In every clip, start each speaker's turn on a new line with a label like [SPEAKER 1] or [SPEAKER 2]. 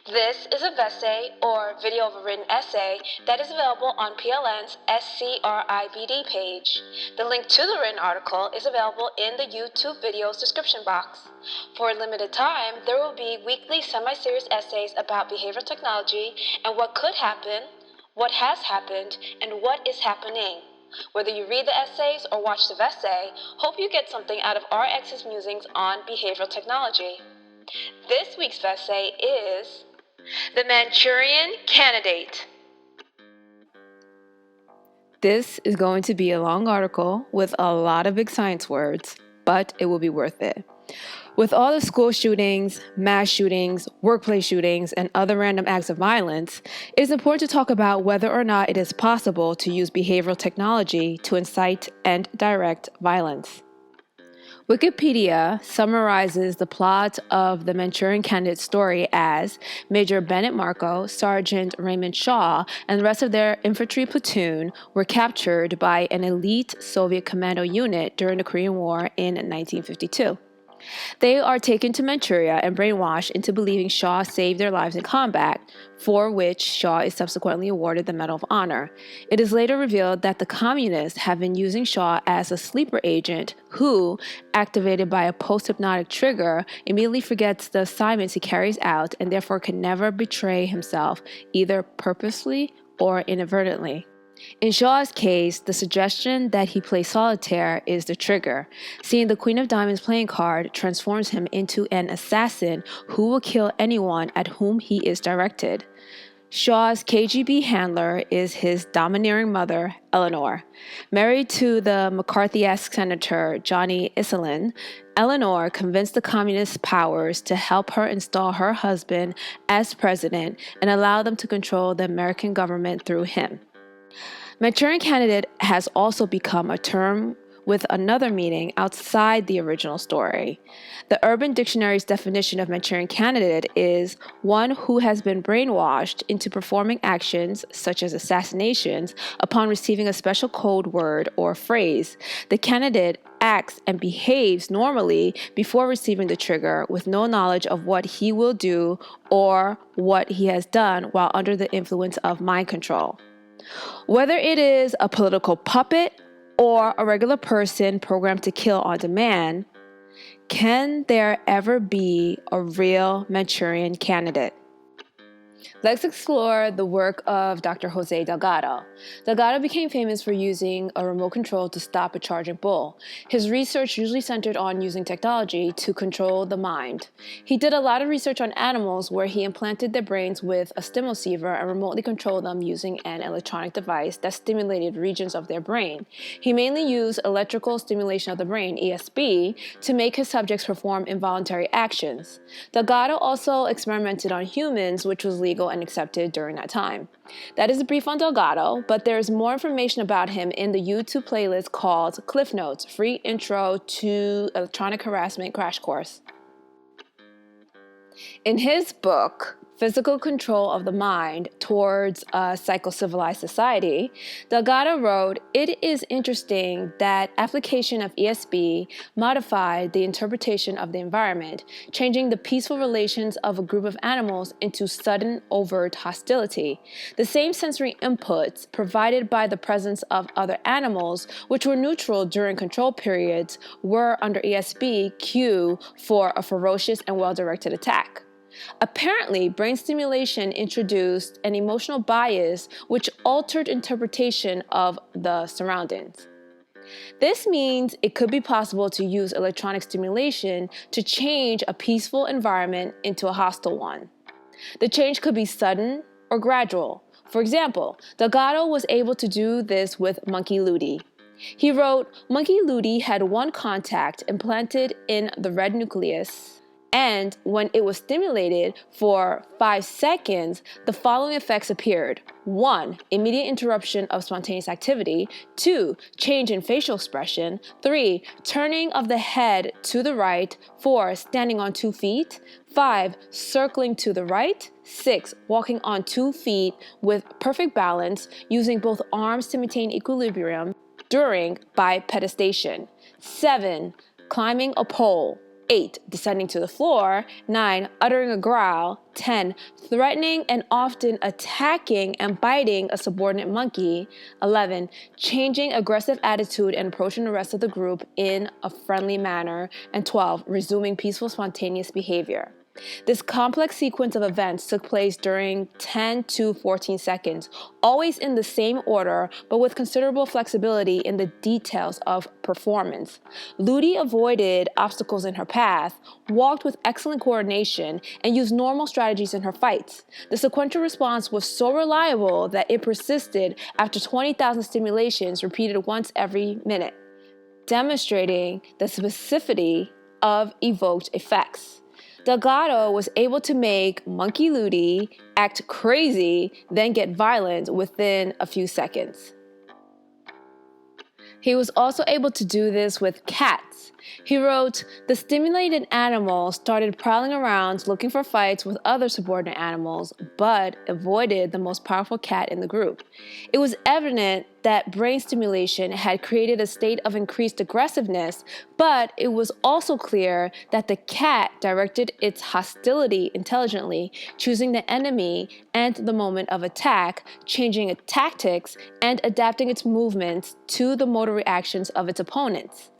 [SPEAKER 1] This is a essay or video of a written essay that is available on PLN's SCRIBD page. The link to the written article is available in the YouTube video's description box. For a limited time, there will be weekly semi-serious essays about behavioral technology and what could happen, what has happened, and what is happening. Whether you read the essays or watch the essay, hope you get something out of RX's musings on behavioral technology. This week's essay is The Manchurian Candidate.
[SPEAKER 2] This is going to be a long article with a lot of big science words, but it will be worth it. With all the school shootings, mass shootings, workplace shootings, and other random acts of violence, it is important to talk about whether or not it is possible to use behavioral technology to incite and direct violence. Wikipedia summarizes the plot of the Manchurian Candidate story as Major Bennett Marco, Sergeant Raymond Shaw, and the rest of their infantry platoon were captured by an elite Soviet commando unit during the Korean War in 1952. They are taken to Manchuria and brainwashed into believing Shaw saved their lives in combat, for which Shaw is subsequently awarded the Medal of Honor. It is later revealed that the communists have been using Shaw as a sleeper agent who, activated by a post-hypnotic trigger, immediately forgets the assignments he carries out and therefore can never betray himself, either purposely or inadvertently. In Shaw's case, the suggestion that he play solitaire is the trigger. Seeing the Queen of Diamonds playing card transforms him into an assassin who will kill anyone at whom he is directed. Shaw's KGB handler is his domineering mother, Eleanor. Married to the McCarthy-esque Senator Johnny Iselin, Eleanor convinced the communist powers to help her install her husband as president and allow them to control the American government through him. Manchurian Candidate has also become a term with another meaning outside the original story. The Urban Dictionary's definition of Manchurian Candidate is one who has been brainwashed into performing actions, such as assassinations, upon receiving a special code word or phrase. The candidate acts and behaves normally before receiving the trigger with no knowledge of what he will do or what he has done while under the influence of mind control. Whether it is a political puppet or a regular person programmed to kill on demand, can there ever be a real Manchurian Candidate? Let's explore the work of Dr. Jose Delgado. Delgado became famous for using a remote control to stop a charging bull. His research usually centered on using technology to control the mind. He did a lot of research on animals where he implanted their brains with a stimuloceiver and remotely controlled them using an electronic device that stimulated regions of their brain. He mainly used electrical stimulation of the brain, ESB, to make his subjects perform involuntary actions. Delgado also experimented on humans, which was legal and accepted during that time. That is a brief on Delgado, but there's more information about him in the YouTube playlist called Cliff Notes, Free Intro to Electronic Harassment Crash Course. In his book, Physical Control of the Mind Towards a Psycho-Civilized Society, Delgado wrote, "It is interesting that application of ESB modified the interpretation of the environment, changing the peaceful relations of a group of animals into sudden, overt hostility. The same sensory inputs provided by the presence of other animals, which were neutral during control periods, were under ESB cue for a ferocious and well-directed attack. Apparently, brain stimulation introduced an emotional bias which altered interpretation of the surroundings. This means it could be possible to use electronic stimulation to change a peaceful environment into a hostile one. The change could be sudden or gradual. For example, Delgado was able to do this with Monkey Ludi. He wrote, Monkey Ludi had one contact implanted in the red nucleus, and when it was stimulated for 5 seconds, the following effects appeared. 1. Immediate interruption of spontaneous activity. 2. Change in facial expression. 3. Turning of the head to the right. 4. Standing on 2 feet. 5. Circling to the right. 6. Walking on 2 feet with perfect balance, using both arms to maintain equilibrium during bipedestation. 7. Climbing a pole. 8. Descending to the floor. 9. Uttering a growl. 10. Threatening and often attacking and biting a subordinate monkey. 11. Changing aggressive attitude and approaching the rest of the group in a friendly manner. And 12. Resuming peaceful, spontaneous behavior. This complex sequence of events took place during 10 to 14 seconds, always in the same order, but with considerable flexibility in the details of performance. Ludi avoided obstacles in her path, walked with excellent coordination, and used normal strategies in her fights. The sequential response was so reliable that it persisted after 20,000 stimulations repeated once every minute, demonstrating the specificity of evoked effects. Delgado was able to make Monkey Ludi act crazy, then get violent within a few seconds. He was also able to do this with cats. He wrote, "The stimulated animal started prowling around looking for fights with other subordinate animals, but avoided the most powerful cat in the group. It was evident that brain stimulation had created a state of increased aggressiveness, but it was also clear that the cat directed its hostility intelligently, choosing the enemy and the moment of attack, changing its tactics, and adapting its movements to the motor reactions of its opponents.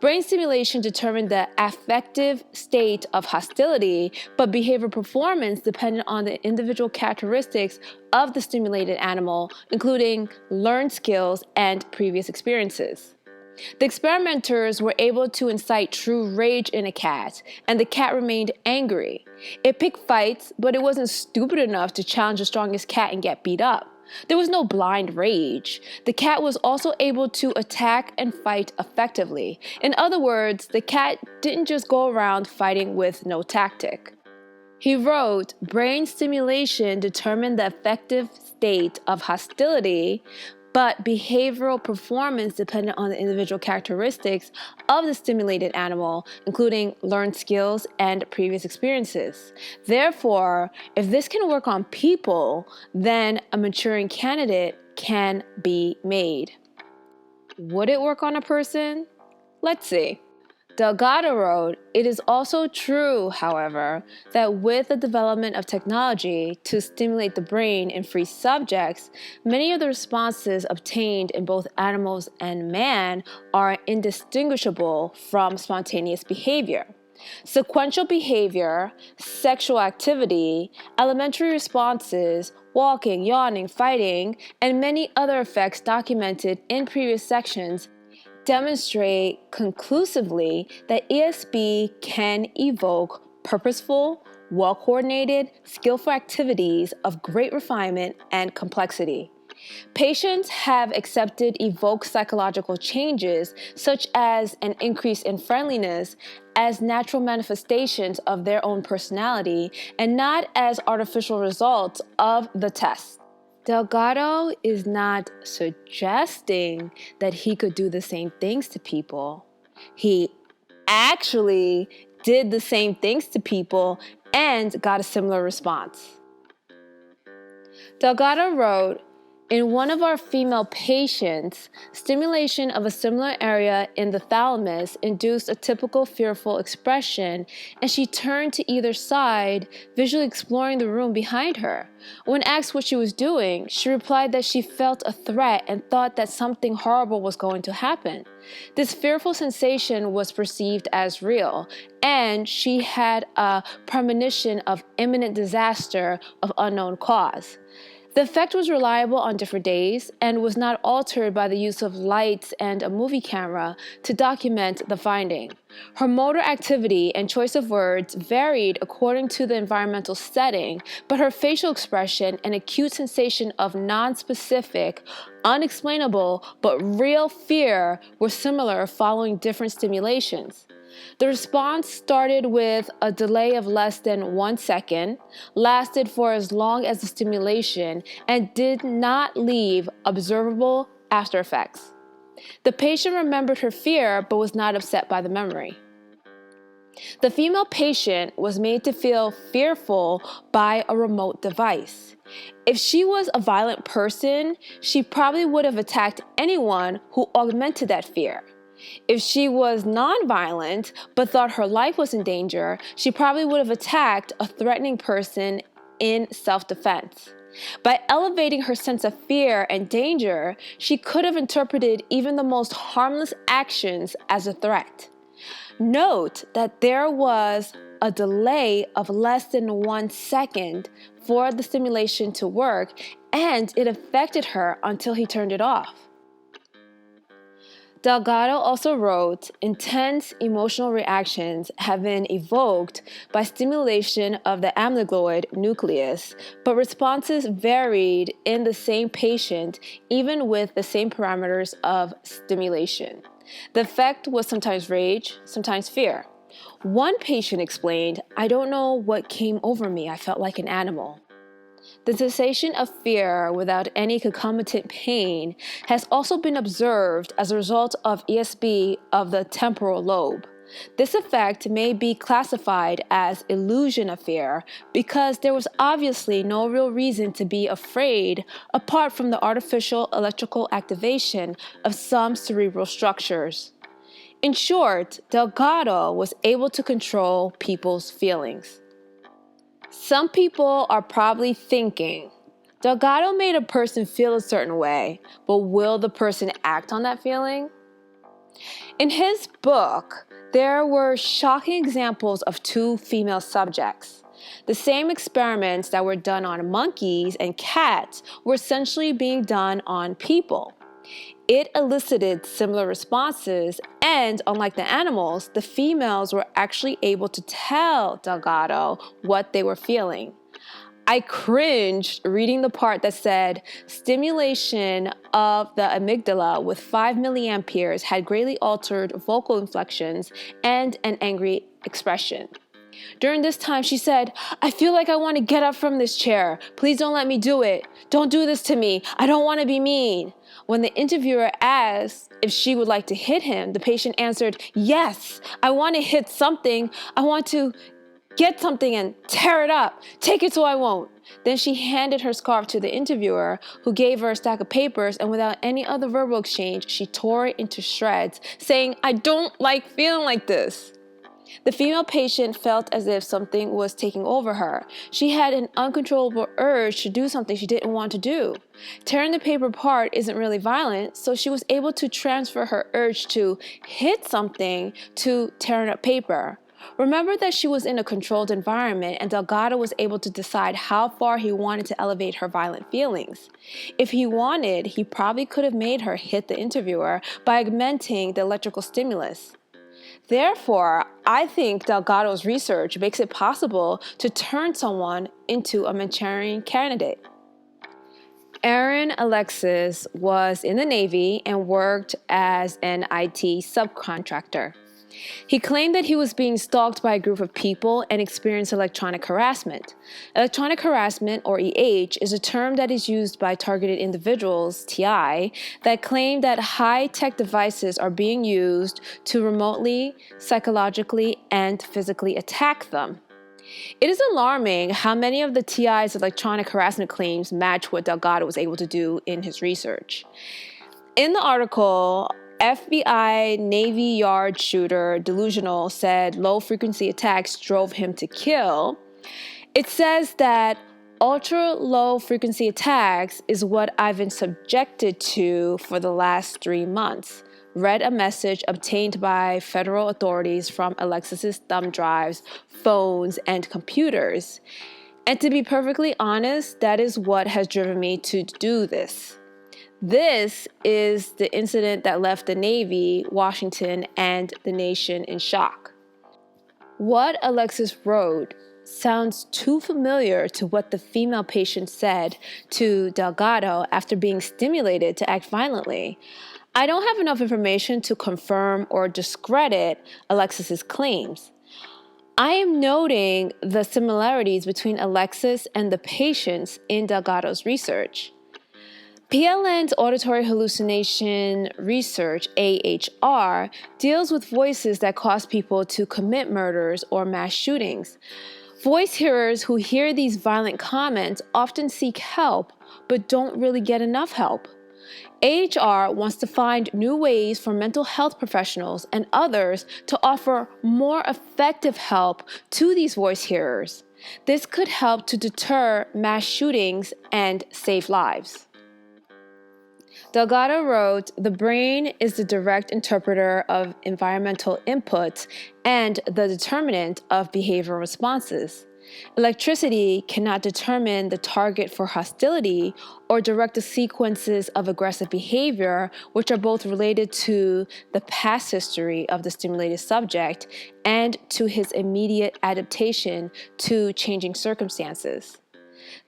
[SPEAKER 2] Brain stimulation determined the affective state of hostility, but behavioral performance depended on the individual characteristics of the stimulated animal, including learned skills and previous experiences." The experimenters were able to incite true rage in a cat, and the cat remained angry. It picked fights, but it wasn't stupid enough to challenge the strongest cat and get beat up. There was no blind rage. The cat was also able to attack and fight effectively. In other words, the cat didn't just go around fighting with no tactic. He wrote, "Brain stimulation determined the effective state of hostility, but behavioral performance depended on the individual characteristics of the stimulated animal, including learned skills and previous experiences. Therefore, if this can work on people, then a Manchurian Candidate can be made." Would it work on a person? Let's see. Delgado wrote, "It is also true, however, that with the development of technology to stimulate the brain in free subjects, many of the responses obtained in both animals and man are indistinguishable from spontaneous behavior. Sequential behavior, sexual activity, elementary responses, walking, yawning, fighting, and many other effects documented in previous sections demonstrate conclusively that ESP can evoke purposeful, well-coordinated, skillful activities of great refinement and complexity. Patients have accepted evoked psychological changes, such as an increase in friendliness, as natural manifestations of their own personality and not as artificial results of the test." Delgado is not suggesting that he could do the same things to people. He actually did the same things to people and got a similar response. Delgado wrote, "In one of our female patients, stimulation of a similar area in the thalamus induced a typical fearful expression, and she turned to either side, visually exploring the room behind her. When asked what she was doing, she replied that she felt a threat and thought that something horrible was going to happen. This fearful sensation was perceived as real, and she had a premonition of imminent disaster of unknown cause. The effect was reliable on different days and was not altered by the use of lights and a movie camera to document the finding. Her motor activity and choice of words varied according to the environmental setting, but her facial expression and acute sensation of non-specific, unexplainable, but real fear were similar following different stimulations. The response started with a delay of less than 1 second, lasted for as long as the stimulation, and did not leave observable after effects. The patient remembered her fear but was not upset by the memory. The female patient was made to feel fearful by a remote device. If she was a violent person, she probably would have attacked anyone who augmented that fear. If she was nonviolent but thought her life was in danger, she probably would have attacked a threatening person in self-defense. By elevating her sense of fear and danger, she could have interpreted even the most harmless actions as a threat. Note that there was a delay of less than 1 second for the stimulation to work, and it affected her until he turned it off. Delgado also wrote, intense emotional reactions have been evoked by stimulation of the amygdaloid nucleus, but responses varied in the same patient even with the same parameters of stimulation. The effect was sometimes rage, sometimes fear. One patient explained, "I don't know what came over me. I felt like an animal." The cessation of fear without any concomitant pain has also been observed as a result of ESB of the temporal lobe. This effect may be classified as illusion of fear because there was obviously no real reason to be afraid apart from the artificial electrical activation of some cerebral structures. In short, Delgado was able to control people's feelings. Some people are probably thinking, Delgado made a person feel a certain way, but will the person act on that feeling? In his book, there were shocking examples of 2 female subjects. The same experiments that were done on monkeys and cats were essentially being done on people. It elicited similar responses, and unlike the animals, the females were actually able to tell Delgado what they were feeling. I cringed reading the part that said stimulation of the amygdala with 5 milliamperes had greatly altered vocal inflections and an angry expression. During this time, she said, "I feel like I want to get up from this chair. Please don't let me do it. Don't do this to me. I don't want to be mean." When the interviewer asked if she would like to hit him, the patient answered, "Yes, I want to hit something. I want to get something and tear it up. Take it so I won't." Then she handed her scarf to the interviewer, who gave her a stack of papers, and without any other verbal exchange, she tore it into shreds, saying, "I don't like feeling like this." The female patient felt as if something was taking over her. She had an uncontrollable urge to do something she didn't want to do. Tearing the paper apart isn't really violent, so she was able to transfer her urge to hit something to tearing up paper. Remember that she was in a controlled environment, and Delgado was able to decide how far he wanted to elevate her violent feelings. If he wanted, he probably could have made her hit the interviewer by augmenting the electrical stimulus. Therefore, I think Delgado's research makes it possible to turn someone into a Manchurian Candidate. Aaron Alexis was in the Navy and worked as an IT subcontractor. He claimed that he was being stalked by a group of people and experienced electronic harassment. Electronic harassment, or EH, is a term that is used by targeted individuals, TI, that claim that high-tech devices are being used to remotely, psychologically, and physically attack them. It is alarming how many of the TI's electronic harassment claims match what Delgado was able to do in his research. In the article, FBI Navy Yard shooter Delusional said low-frequency attacks drove him to kill. It says that ultra-low-frequency attacks is what I've been subjected to for the last 3 months. Read a message obtained by federal authorities from Alexis's thumb drives, phones, and computers. And to be perfectly honest, that is what has driven me to do this. This is the incident that left the Navy, Washington, and the nation in shock. What Alexis wrote sounds too familiar to what the female patient said to Delgado after being stimulated to act violently. I don't have enough information to confirm or discredit Alexis's claims. I am noting the similarities between Alexis and the patients in Delgado's research. PLN's Auditory Hallucination Research, AHR, deals with voices that cause people to commit murders or mass shootings. Voice hearers who hear these violent comments often seek help, but don't really get enough help. AHR wants to find new ways for mental health professionals and others to offer more effective help to these voice hearers. This could help to deter mass shootings and save lives. Delgado wrote, "The brain is the direct interpreter of environmental inputs and the determinant of behavioral responses. Electricity cannot determine the target for hostility or direct the sequences of aggressive behavior, which are both related to the past history of the stimulated subject and to his immediate adaptation to changing circumstances."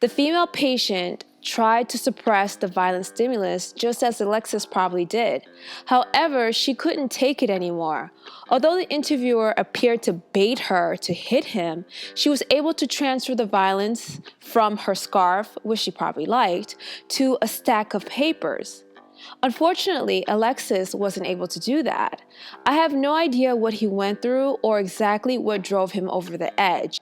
[SPEAKER 2] The female patient tried to suppress the violent stimulus just as Alexis probably did. However, she couldn't take it anymore. Although the interviewer appeared to bait her to hit him, she was able to transfer the violence from her scarf, which she probably liked, to a stack of papers. Unfortunately, Alexis wasn't able to do that. I have no idea what he went through or exactly what drove him over the edge.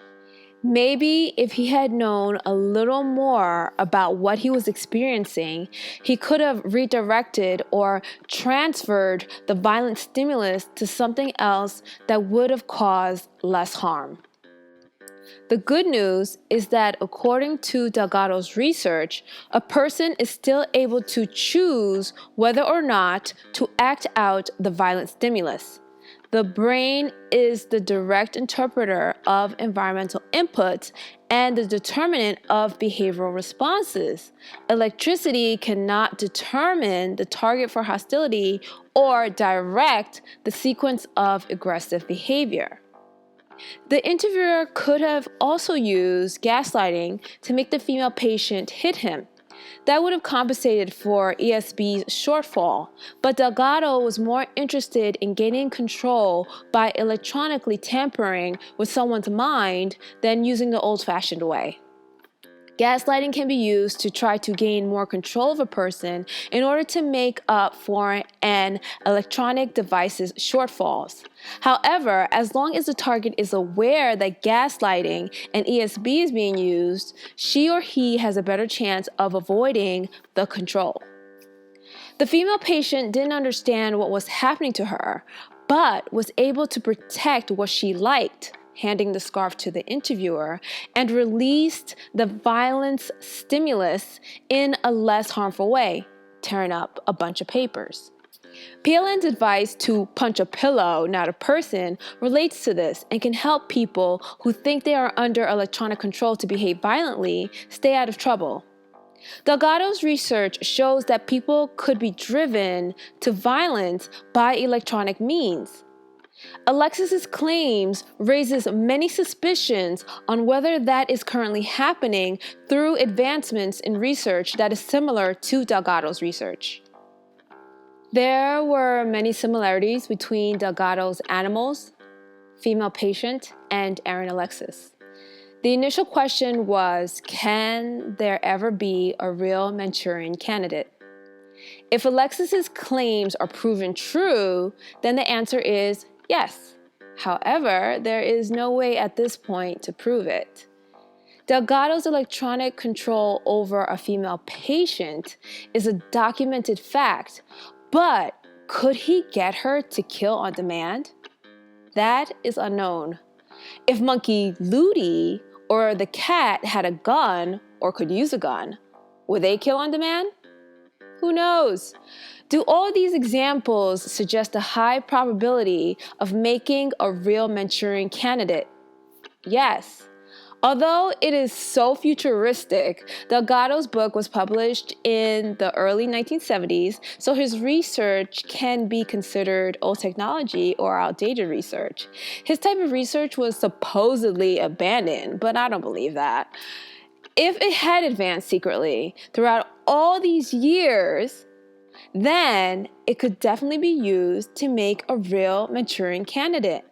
[SPEAKER 2] Maybe if he had known a little more about what he was experiencing, he could have redirected or transferred the violent stimulus to something else that would have caused less harm. The good news is that according to Delgado's research, a person is still able to choose whether or not to act out the violent stimulus. The brain is the direct interpreter of environmental inputs and the determinant of behavioral responses. Electricity cannot determine the target for hostility or direct the sequence of aggressive behavior. The interviewer could have also used gaslighting to make the female patient hit him. That would have compensated for ESB's shortfall, but Delgado was more interested in gaining control by electronically tampering with someone's mind than using the old-fashioned way. Gaslighting can be used to try to gain more control of a person in order to make up for an electronic device's shortfalls. However, as long as the target is aware that gaslighting and ESB is being used, she or he has a better chance of avoiding the control. The female patient didn't understand what was happening to her, but was able to protect what she liked, handing the scarf to the interviewer, and released the violence stimulus in a less harmful way, tearing up a bunch of papers. PLN's advice to punch a pillow, not a person, relates to this and can help people who think they are under electronic control to behave violently stay out of trouble. Delgado's research shows that people could be driven to violence by electronic means. Alexis's claims raises many suspicions on whether that is currently happening through advancements in research that is similar to Delgado's research. There were many similarities between Delgado's animals, female patient, and Aaron Alexis. The initial question was, can there ever be a real Manchurian Candidate? If Alexis's claims are proven true, then the answer is yes. However, there is no way at this point to prove it. Delgado's electronic control over a female patient is a documented fact, but could he get her to kill on demand? That is unknown. If Monkey Ludi or the cat had a gun or could use a gun, would they kill on demand? Who knows? Do all these examples suggest a high probability of making a real Manchurian Candidate? Yes. Although it is so futuristic, Delgado's book was published in the early 1970s, so his research can be considered old technology or outdated research. His type of research was supposedly abandoned, but I don't believe that. If it had advanced secretly throughout all these years, then it could definitely be used to make a real Manchurian Candidate.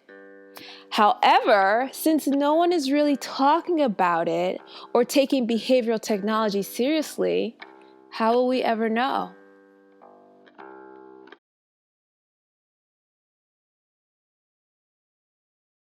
[SPEAKER 2] However, since no one is really talking about it or taking behavioral technology seriously, how will we ever know?